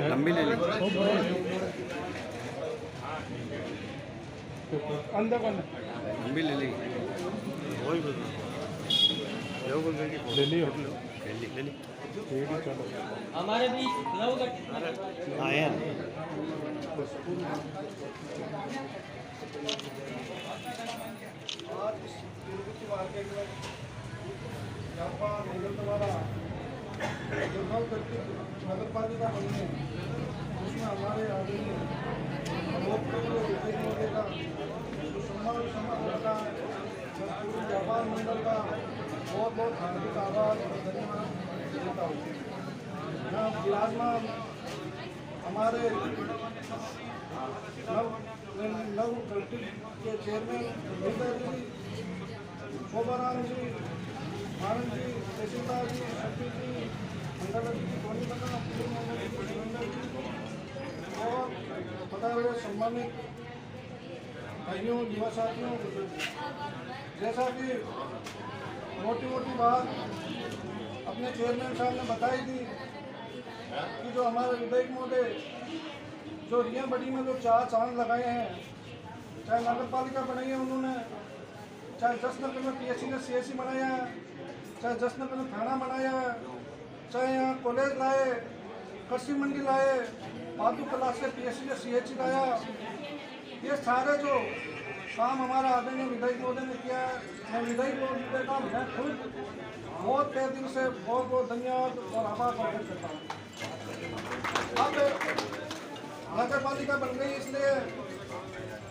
लंबी ले ली अंदर लंबी ले ली ले ली हमारे बीच हाँ यार नगर पालिका बनने उसमें हमारे आदमी व्यापार मंडल का बहुत बहुत हार्दिक आभार और धन्यवाद देता हूँ। यहाँ विराजमान हमारे नव ट्रस्टी के चेयरमैन लीडर जी, शोभाराम जी, आनंद जी, तहसीलदार जी, शक्ति जी, मंगल जी, धोनी बना, सुरेंद्र जी और पधारे सम्मानित भाइयों, युवा साथियों, जैसा कि मोटी मोटी बात अपने चेयरमैन साहब ने बताई थी कि जो हमारे विधायक महोदय जो रिया बड़ी में जो 4 चांद लगाए हैं, चाहे नगर पालिका बनाई है उन्होंने, चाहे जसनगर में PSC ने CSC बनाया है, चाहे जसनगर में थाना बनाया है, चाहे यहाँ कॉलेज लाए, कृषि मंडी लाए, पालतू क्लास से PSC ने CHC लाया, ये सारे जो काम हमारा आदरणीय विधायक महोदय ने किया है, मैं विधायक महोदय का मैं खुद बहुत तहे दिल से बहुत बहुत धन्यवाद और आभार प्रकट करता हूँ। अब नगर पालिका बन गई इसलिए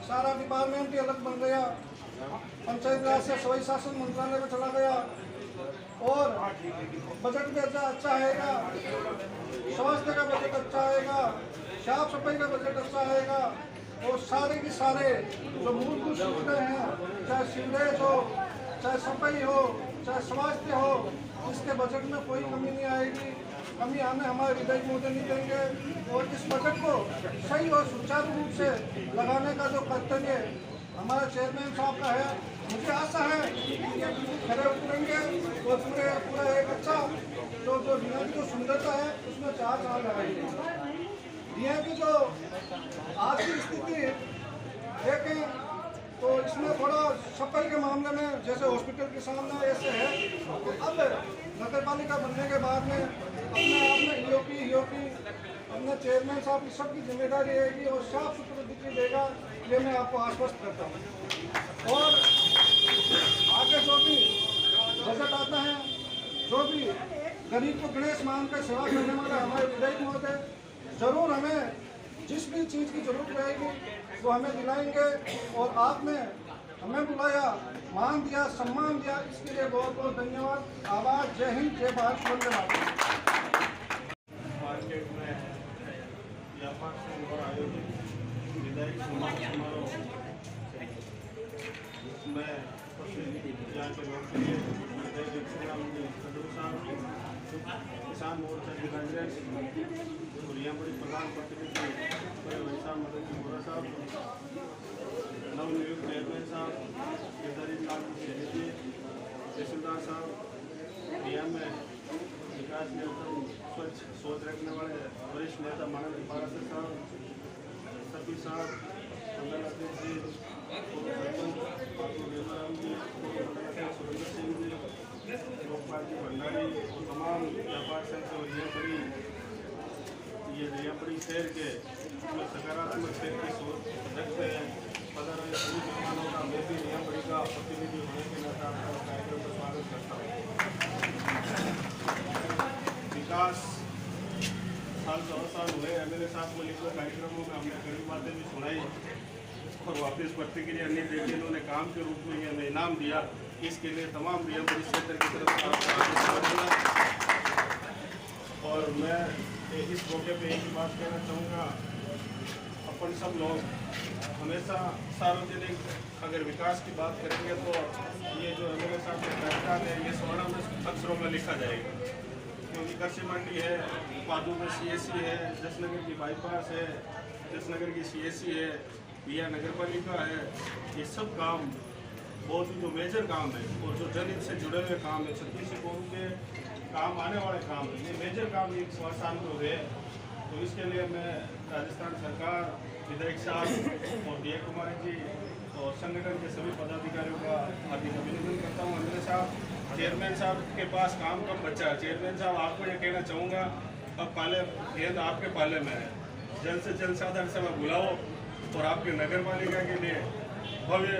सारा डिपार्टमेंट ही अलग बन गया, पंचायत राज से सवाई शासन मंत्रालय में चला गया और बजट भी अच्छा आएगा, स्वास्थ्य का बजट अच्छा आएगा, साफ सफाई का बजट अच्छा आएगा और सारे की सारे जो मूलभूत सुविधाएं हैं, चाहे सीवरेज हो, चाहे सफाई हो, चाहे स्वास्थ्य हो, इसके बजट में कोई कमी नहीं आएगी। कमी हमें हमारे विधायक महोदय नहीं देंगे और इस बजट को सही और सुचारू रूप से लगाने का जो कर्तव्य हमारे चेयरमैन साहब का है, मुझे आशा है कि ये खड़े उतरेंगे और पूरा एक अच्छा जो रिया की जो सुंदरता है उसमें 4 चांद लगाएंगे। रिया की जो आज की स्थिति देखें तो इसमें थोड़ा सफाई के मामले में जैसे हॉस्पिटल के सामने ऐसे है, तो अब नगर पालिका बनने के बाद में अपने आप में EOP अपने चेयरमैन साहब की सबकी जिम्मेदारी रहेगी और साफ सुथरा दिखाई देगा, ये मैं आपको आश्वस्त करता हूँ। और आगे जो भी बजट आता है, जो भी गरीब को गणेश मान कर सेवा करने वाले हमारे विधायक महोदय जरूर हमें जिस भी चीज़ की जरूरत रहेगी वो हमें दिलाएंगे और आपने हमें बुलाया, मान दिया, सम्मान दिया, इसके लिए बहुत बहुत धन्यवाद, आभार। जय हिंद, जय भारत, वंदे मातरम। मार्केट में व्यापार संघ और आयोजित विधायक सम्मान समारोह में यहाँ के लोकप्रिय विधायक साहब, किसान मोर्चा कांग्रेस और यहाँ बड़ी प्रधान प्रतिनिधि वैसा मदन जी बोरा साहब, नवनियुक्त चेयरमैन साहब, केदारी साहब, तहसीलदार साहब, रिया में विकास नियंत्रण स्वच्छ सोच रखने वाले वरिष्ठ नेता माननीय पारासर साहब, सभी साहब, मंगल अध्यक्ष जी, सुरेंद्र सिंह जी, लोकपाल जी भंडारी और तमाम व्यापार संघ और ये बड़ी शहर के सकारात्मक शहर की सोच रखते हैं। पधारे सभी मेहमानों का मैं भी यहाँ बड़ी का प्रतिनिधि होने के नाते आपका कार्यक्रम का स्वागत करता हूँ। विकास साल 4 साल हुए, MLA साहब को लिखित कार्यक्रमों में हमने कई बातें भी सुनाई और वापस प्रतिक्रिया नहीं देती, इन्होंने काम के रूप में हमें इनाम दिया, इसके लिए तमाम रिया बड़ी क्षेत्र की तरफ से और मैं इस मौके पे एक ही बात कहना चाहूँगा, अपन सब लोग हमेशा सार्वजनिक अगर विकास की बात करेंगे तो ये जो MLA साहब का पहचान है ये स्वर्ण में अक्षरों में लिखा जाएगा, क्योंकि कृषि मंडी है, पादू में CSC है, जसनगर की बाईपास है, जसनगर की CSC है, रिया नगर पालिका है, ये सब काम बहुत ही जो मेजर काम है और जो जनहित से जुड़े हुए काम है। छत्तीसगढ़ के काम आने वाले काम है, ये मेजर काम एक साल में हुए। तो इसके लिए मैं राजस्थान सरकार, विधायक साहब और डी कुमार जी और संगठन के सभी पदाधिकारियों का हार्दिक अभिनंदन करता हूँ। एमएलए साहब, चेयरमैन साहब के पास काम कम बचा है। चेयरमैन साहब, आपको ये कहना चाहूँगा, अब पाले गेंद आपके पाले में है। जल्द से जल्द साधारण सभा बुलाओ और आपके नगर पालिका के लिए भव्य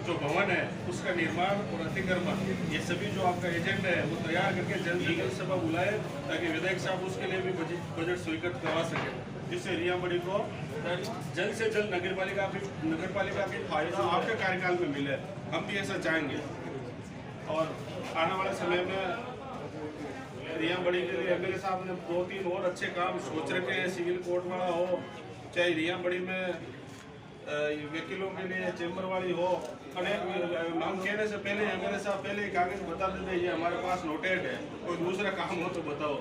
जो भवन है उसका निर्माण और अतिक्रमण, ये सभी जो आपका एजेंडा है वो तैयार करके जल्द से जल्द सभा बुलाए, ताकि विधायक साहब उसके लिए भी बजट स्वीकृत करवा सके, जिससे रियाबड़ी को जल्द से जल्द नगर पालिका की फायदा आपके कार्यकाल में मिले। हम भी ऐसा चाहेंगे। और आने वाले समय में रियाबड़ी के लिए एमएलए साहब ने 2-3 और अच्छे काम सोच रखे हैं। सिविल कोर्ट वाला हो, चाहे रियाबड़ी में वकीलों के लिए चैम्बर वाली हो, अनेक हम कहने से पहले एमएलए साहब पहले ही कागज बता देते ये हमारे पास नोटेड है, कोई दूसरा काम हो तो बताओ।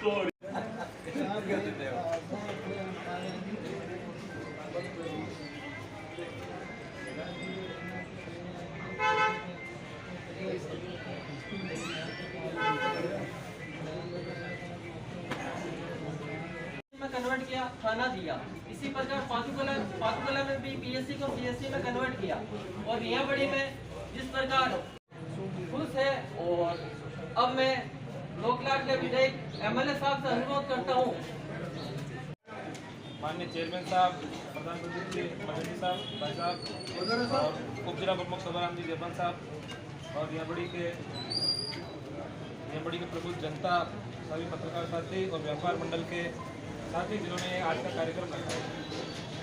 तो कन्वर्ट किया, थाना दिया। इसी प्रकार पातुकला में भी पीएससी को सीएससी में कन्वर्ट किया। और रियाबड़ी में जिस प्रकार खुश है। और अब मैं लोकलाट के विधायक एमएलए साहब से अनुरोध करता हूँ, माननीय चेयरमैन साहब, प्रधानमंत्री जी महेंद्र साहब, भाई साहब और उप जिला प्रमुख सभाराम जी जयपाल साहब और रियाबड़ी के प्रबुद्ध जनता, सभी पत्रकार साथी और व्यापार मंडल के साथी जिन्होंने आज का कार्यक्रम रखा है।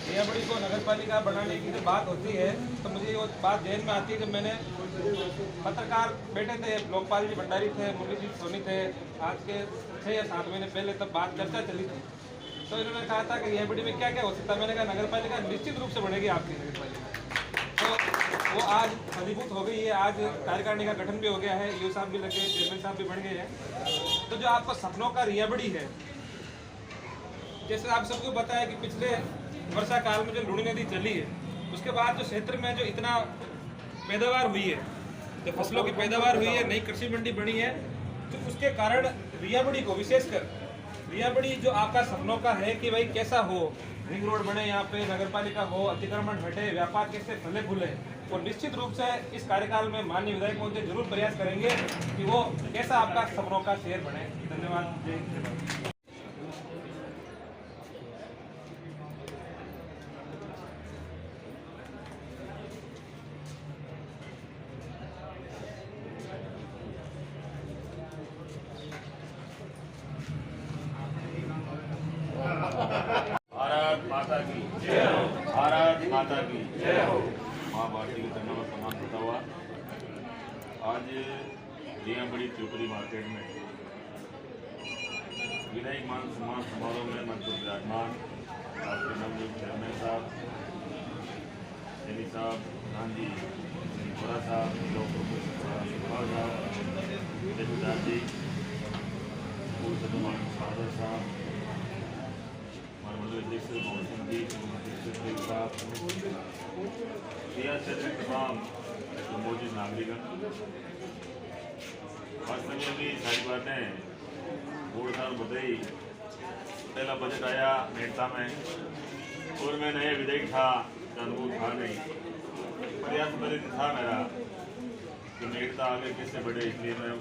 रियाबड़ी को नगर पालिका बनाने की जो बात होती है तो मुझे वो बात ध्यान में आती है कि मैंने पत्रकार बैठे थे, लोकपाल जी भंडारी थे, मुरली जी सोनी थे, आज के 6 या 7 महीने पहले तब बात चर्चा चली थी। तो इन्होंने कहा था कि रियाबड़ी में क्या क्या हो सकता है। मैंने कहा नगर पालिका निश्चित रूप से बढ़ेगी आपकी नगर पालिका। तो वो आज फलीभूत हो गई है। आज कार्यकारिणी का गठन भी हो गया है, ईओ साहब भी लगे, चेयरमैन साहब भी बढ़ गए हैं। तो जो आपका सपनों का रियाबड़ी है, जैसे आप सबको पता है कि पिछले वर्षा काल में जो लुणी नदी चली है, उसके बाद जो क्षेत्र में जो इतना पैदावार हुई है, जो फसलों की पैदावार हुई है, नई कृषि मंडी बनी है, तो उसके कारण रियाबड़ी को, विशेषकर रियाबड़ी जो आपका सपनों का है कि भाई कैसा हो, रिंग रोड बने, यहाँ पे नगर पालिका हो, अतिक्रमण हटे, व्यापार कैसे फले फूले, और निश्चित रूप से इस कार्यकाल में माननीय विधायक महोदय जरूर प्रयास करेंगे कि वो कैसा आपका सपनों का शहर बने। धन्यवाद। जय हिंद। भारत माता की जय हो। भारत माता की जय हो। माँ भारती के चरणों में सम्मान करता हुआ आज रियाबड़ी त्रिपुरी मार्केट में विधायक मान सम्मान समारोह में मंच पर विराजमान आपके नवनियुक्त चेयरमैन साहब, सैनी साहब, प्रधान जी बोरा साहब, सुखपाल साहब, जयप्रकाश जी, पूर्व सदन सागर साहब, अध्यक्ष मोहन सिंह जी, रियासत के तमाम मौजूद नागरिक, वास्तव में अभी सारी बातें बोर्ड साहब बताई। पहला बजट आया मेड़ता में और मैं नया विधेयक था, अनुभव था नहीं, प्रयास पहले था मेरा कि मेड़ता आगे कैसे बढ़े, इसलिए मैं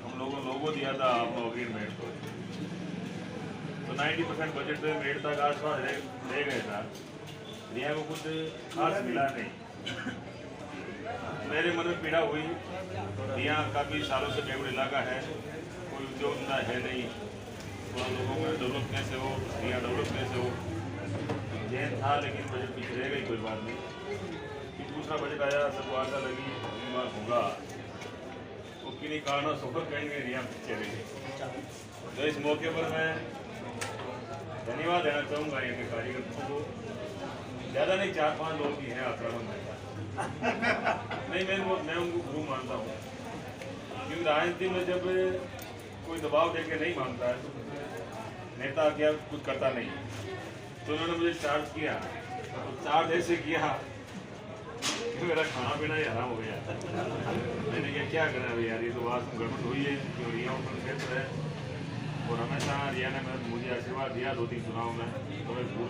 हम लोगों दिया था आप लोग मेड़ को। तो 90% बजट में मेड़ता का आसपास रह गए था। रिया को कुछ खास मिला नहीं। मेरे मन में पीड़ा हुई। रिया काफ़ी सालों से बेगुड़ इलाका है, कोई उद्योग धंधा है नहीं, थोड़ा लोगों में डेवलप कैसे हो, रिया डेवलप कैसे हो, जैन था लेकिन बजट पीछे रह गई, कोई बात नहीं। फिर दूसरा बजट आया, सबको आशा लगी बीमार होगा, वो किन्हीं कारणों सफर करेंगे, रिया पीछे रह गई। तो इस मौके पर मैं धन्यवाद देना चाहूँगा ये कार्यकर्ताओं को। ज़्यादा नहीं, 4-5 लोग ही हैं आक्रामक नहीं, मैं उनको गुरु मानता हूँ, क्योंकि राजनीति में जब कोई दबाव दे के नहीं मानता है तो नेता क्या कुछ करता नहीं। तो उन्होंने मुझे चार्ज किया, तो चार्ज ऐसे किया मेरा खाना पीना ही हराम हो गया। मैंने क्या करा अभी यार, ये तो बात गड़बड़ हुई है कि रिया ओपन क्षेत्र है और हमेशा रिया ने मुझे आशीर्वाद दिया 2-3 चुनाव में, तो मैं भूल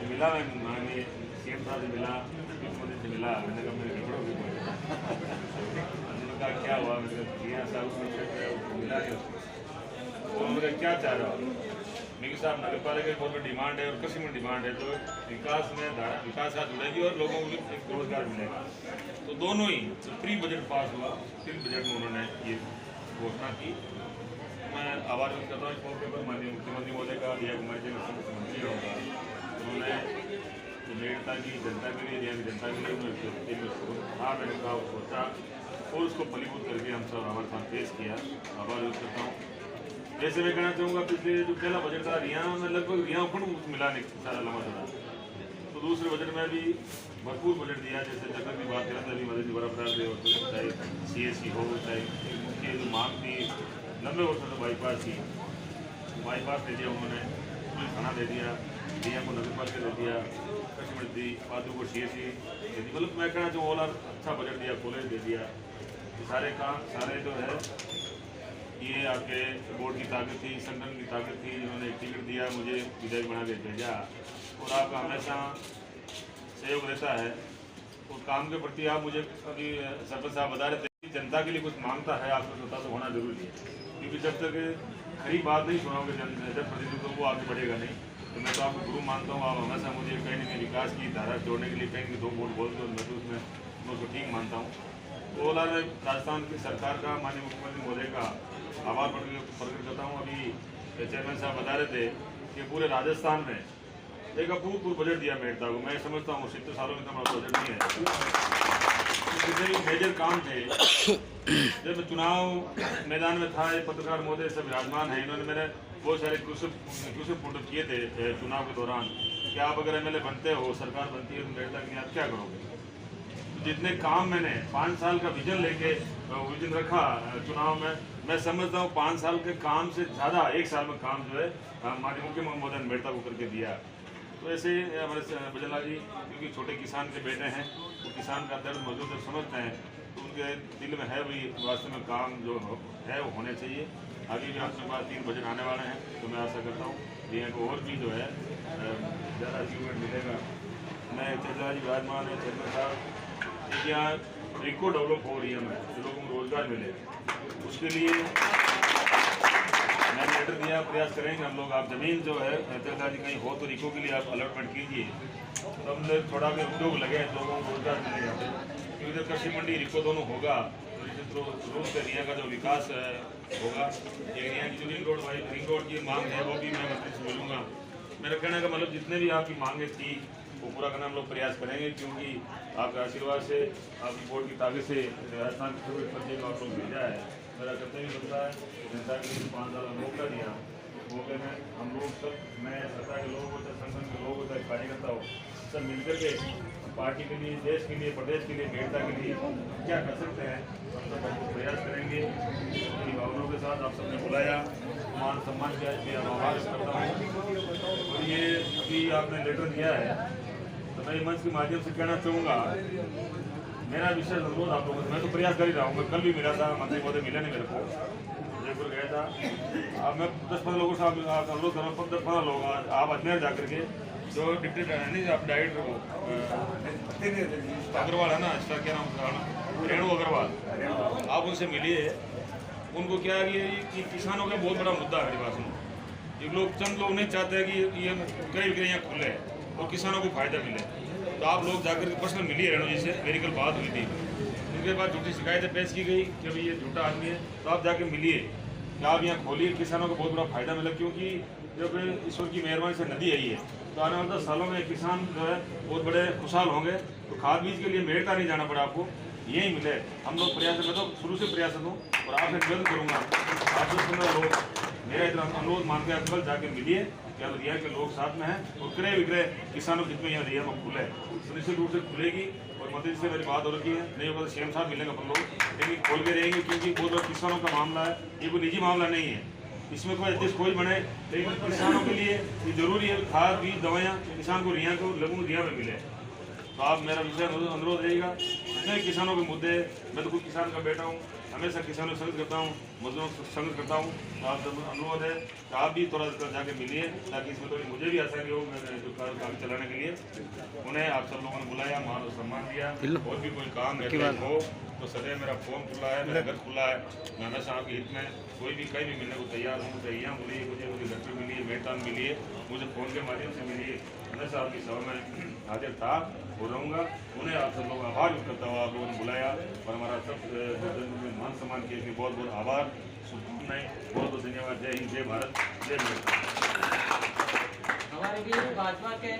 मिला, मैं माननीय सीएम साहब से मिला, मुख्यमंत्री से मिला, मैंने कहा मेरी गड़बड़ हो गई। उन्होंने कहा क्या हुआ, मैंने कहा रिया साहब उसमें क्षेत्र है उसको मिला नहीं, उन्होंने क्या चाह रहा हो। मेरे साहब नगर पालिका की बहुत बड़ी डिमांड है और कृषि में डिमांड है, तो विकास में धारा विकास साथ जुड़ेगी और लोगों को एक रोजगार मिलेगा। तो दोनों ही प्री बजट पास हुआ, 3 बजट में उन्होंने ये घोषणा की। मैं आभार व्यक्त करता हूँ इस मौके पर माननीय मुख्यमंत्री महोदय का, रिया कुमारी जी मुख्यमंत्री होगा, उन्होंने मेड़ता की जनता के लिए, रिया की जनता के लिए मैंने कहा सोचा और उसको फलीभूत करके हम सब हमारे साथ पेश किया। आभार व्यक्त करता हूँ। जैसे मैं कहना चाहूँगा, पिछले जो पहला बजट था रिया में लगभग रिया उखड़ मिला नहीं सारा लंबा चला, तो दूसरे बजट में भी भरपूर बजट दिया। जैसे जगत की बात करें तो अभी मदद बड़ा अपराध हो, चाहे CSC हो, चाहे उनकी जो मांग थी लंबे वर्षों से बाईपास की, बाईपास दे दिया उन्होंने, पुलिस थाना दे दिया, रिया को नगर पालिका दे दिया, कृषि मंत्री पादू को CSC दे दी। मतलब मैं कहना चाहूँ और अच्छा बजट दिया, कॉलेज दे दिया। सारे काम सारे जो है ये आपके बोर्ड की ताकत थी, संगठन की ताकत थी, जिन्होंने एक टिकट दिया, मुझे विधायक बना के भेजा और आपका हमेशा सहयोग रहता है। और काम के प्रति आप मुझे अभी सरपंच साहब बता रहे थे, जनता के लिए कुछ मांगता है आपको पता तो होना जरूरी है, क्योंकि जब तक खरी बात नहीं सुनाओगे जनप्रतिनिधि तो वो आगे बढ़ेगा नहीं। तो मैं तो आपको गुरु मानता हूँ, आप हमेशा मुझे कहीं न कहीं विकास की धारा जोड़ने के लिए कहीं 2 वोट बोलते हो, मैं तो उसमें उसको ठीक मानता हूँ। तो ओला में राजस्थान की सरकार का, माननीय मुख्यमंत्री महोदय का आभार प्रकट करता हूँ। अभी चेयरमैन साहब बता रहे थे कि पूरे राजस्थान में एक अभूतपूर्व बजट दिया मेड़ता को। मैं समझता हूँ 70 सालों में इतना बड़ा बजट नहीं है। जितने भी मेजर काम थे, जब मैं चुनाव मैदान में था, पत्रकार महोदय सब विराजमान है, इन्होंने मेरे बहुत सारे क्रूसिव फोटो किए थे चुनाव के दौरान कि आप अगर MLA बनते हो, सरकार बनती है, तो मेड़ता के लिए आप क्या करोगे। जितने काम मैंने 5 साल का विजन लेके विजन रखा चुनाव में, मैं समझता हूँ 5 साल के काम से ज़्यादा 1 साल में काम जो है माननीय मुख्यमंत्री महोदय ने मेड़ता को करके दिया। तो ऐसे हमारे बजला जी, क्योंकि छोटे किसान के बेटे हैं, वो किसान का दर्द मजदूर जब समझते हैं तो उनके दिल में है भी वास्तव में काम जो है वो होने चाहिए। आगे भी आपके पास 3 बजट आने वाले हैं, तो मैं आशा करता हूँ रिया को और भी जो है ज़्यादा अचीवमेंट मिलेगा। मैं चेतला जी विराजमान है, चेतला साहब यहाँ रिको डेवलप हो रही है, मैं लोगों को रोजगार मिले, उसके लिए मैंने लेटर दिया, प्रयास करेंगे हम लोग। आप जमीन जो है चेतला जी कहीं हो तो रिको के लिए आप अलॉटमेंट कीजिए, तो हमने थोड़ा भी उद्योग लगे, लोगों को रोजगार मिलेगा। क्योंकि जब कृषि मंडी रिको दोनों होगा तो निश्चित रूप से रिया का जो विकास होगा। रिया की जो रिंग रोड की मांग है वो भी मैं मंत्री से मिलूँगा। मेरा कहने का मतलब जितने भी आपकी मांगे थी वो पूरा करना हम लोग प्रयास करेंगे, क्योंकि आपके आशीर्वाद से, आपकी बोर्ड की ताकत से राजस्थान के सभी बच्चे को आप लोग भेजा है। मेरा कर्तव्य बनता है जनता के लिए 5 साल मौका दिया, मौके में हम लोग सब, मैं सत्ता के लोग होते, संगठन के लोग होते, कार्यकर्ता हो, सब मिलकर के पार्टी के लिए, देश के लिए, प्रदेश के लिए, मेड़ता के लिए क्या कर सकते हैं हम सब प्रयास करेंगे। अपनी भावनाओं के साथ आप सबने बुलाया, मान सम्मान किया, इसलिए आभार करता हूँ। और ये अभी आपने लेटर दिया है, तो मैं मंच के माध्यम से कहना चाहूँगा, मेरा विशेष अनुरोध आप लोगों से, मैं तो प्रयास कर ही रहा हूँ। मैं कल भी मिला था, मंत्री महोदय मिले नहीं मेरे को, जयपुर गया था। अब मैं 10-15 लोगों से अनुरोध कर रहा हूँ, 15 लोग आप अजमेर जा करके, जो डिप्टी नहीं आप डायरेक्टर हो अग्रवाल है ना, इसका क्या नाम था, रेणु अग्रवाल, आप उनसे मिलिए। उनको क्या है कि किसानों का बहुत बड़ा मुद्दा है हमारे पास में। ये लोग, चंद लोग नहीं चाहते हैं कि ये क्रय विक्रय यहाँ खुले और किसानों को फायदा मिले। तो आप लोग जाकर के पर्सनल मिलिए रेणु जी से, मेरी कल बात हुई थी, उनके बाद झूठी शिकायतें पेश की गई कि अभी ये झूठा आदमी है। तो आप जाके मिलिए कि आप यहाँ खोलिए, किसानों को बहुत बड़ा फायदा मिला। क्योंकि जब ईश्वर की मेहरबानी से नदी आई है, तो आने वाले 10 सालों में किसान जो है बहुत बड़े खुशहाल होंगे। तो खाद बीज के लिए मेड़ता नहीं जाना पड़ा आपको, यही मिले। हम लोग प्रयास में तो शुरू से प्रयास हूँ और आपसे निवेदन करूँगा, आप 10-15 लोग मेरा इतना अनुरोध मान के कल जाके मिलिए कि अब रिया के लोग साथ में हैं और क्रय विक्रय किसानों के हित में यहाँ रिया में खुले, सुनिश्चित रूप से खुलेगी। और मंत्री से मेरी बात हो रखी है, नहीं होगा तो CM साहब मिलेंगे अपन लोग, लेकिन खोल के रहेंगे, क्योंकि बहुत बड़ा किसानों का मामला है, ये कोई निजी मामला नहीं है। इसमें कोई एडजस्ट कोई बने, लेकिन किसानों के लिए ये जरूरी है खाद बीज दवाइयाँ किसान को रिया में मिले। तो आप मेरा विषय अनुरोध रहेगा। मैं किसानों के मुद्दे, मैं तो खुद किसान का बेटा हूँ, हमेशा किसानों से संघर्ष करता हूँ, मजदूरों से संघर्ष करता हूँ। तो आप सब अनुरोध है कि आप भी थोड़ा जाके मिलिए, ताकि इसमें थोड़ी मुझे भी आसानी हो जो काम चलाने के लिए। उन्हें आप सब लोगों ने बुलाया, मान और सम्मान दिया। और भी कोई काम हो तो सदैव मेरा फ़ोन खुला है, मेरा घर खुला है। मैं हमेशा आपके हित में कोई भी कहीं भी मिलने को तैयार हूँ। तो यहाँ मिलिए, मुझे घर पर मिलिए, मेहतान मिलिए, मुझे फ़ोन के माध्यम से मिलिए। हमेशा आपकी सभा में हाजिर था और रहूँगा। उन्हें आप सब लोग आभार व्यक्त करता हुआ आप लोगों ने बुलाया और हमारा सब मान सम्मान किए, इसलिए बहुत बहुत आभार, शुभकामनाएं, बहुत बहुत धन्यवाद। जय हिंद, जय भारत, जय भारत। हमारे भी भाजपा के